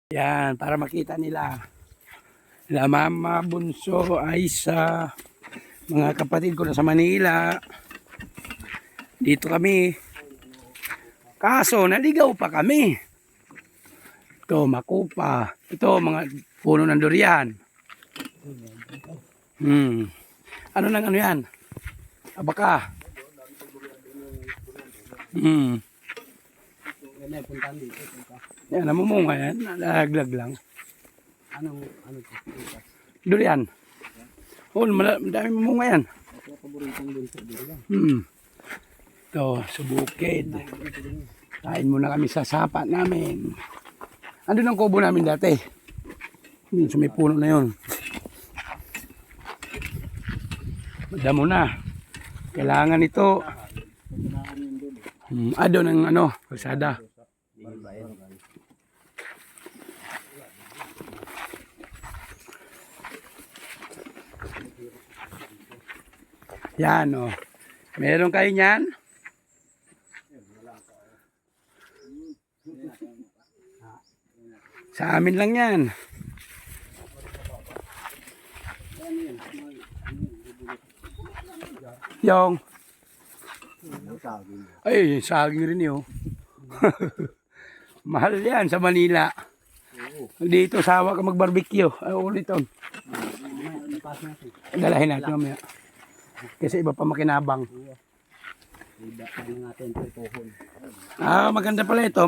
Yan, para makita nila. Mama Bunso ay sa mga kapatid ko na sa Manila. Dito kami. Kaso, naligaw pa kami. Ito, makupa. Ito, mga puno ng durian. Ano nang ano yan? Abaka. Yan, namumunga yan. Nalaglag lang. Ano to? Durian. Oh, madami mamunga yan. Ako paboritong dun sa durian. Ito, subukid. Kain muna kami sa sapa namin. Andun ang kubo namin dati. Sa may puno na yun. Madamo na. Kailangan ito. Doon ang ano, kalsada. Yan o. Meron kayo niyan? Sa amin lang yan. Yung. Ay, saging rin yun. Mahal yan sa Manila. Dito sawa ka mag-barbecue. Ay, ulit on. Dalahin natin mamaya. Kasi iba pa makinabang. Maganda pala ito.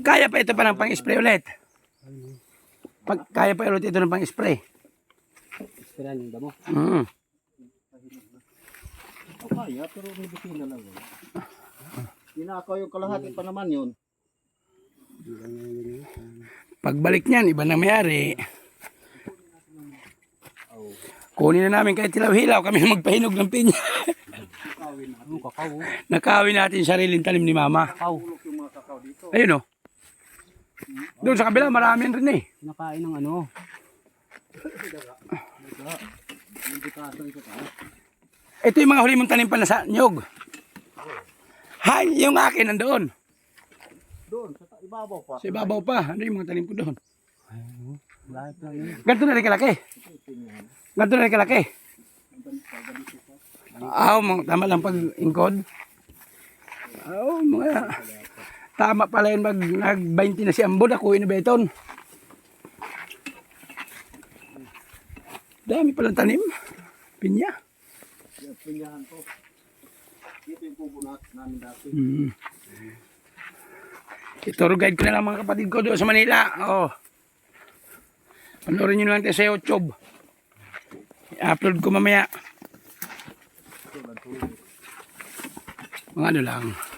Kaya pa ito pa ng pang-spray ulit. Kaya pa ulit ito ng pang-spray. Spray yung damo. Kaya, pero may bitin na lang. Inakaw yung kalahati pa naman yun. Pagbalik niyan, iba na mayari. Kunin na namin kahit hilaw-hilaw, kami magpahinog ng pinya. Nakawin natin yung sariling talim ni Mama. Ayun o. Doon sa kabila, marami rin eh. Nakain ng ano. Ito yung mga huli mong tanim pala sa nyog. Hay, yung akin nandoon. Doon, sa ibabaw pa. Sa ibabaw pa. Ano yung mga tanim ko doon? Ganito na rin kalaki. Ganito na rin kalaki. Tama lang pag-ingkod. Mga tama pala yun nag-20 na si Ambod. Ako inabeton. Dami palang tanim. Pinya. Pinyahan to. Dito yung kubo namin dati. Ito, guide ko na lang mga kapatid ko doon sa Manila. Panoorin nyo lang tayo sa YouTube. I-upload ko mamaya. Mga ano lang.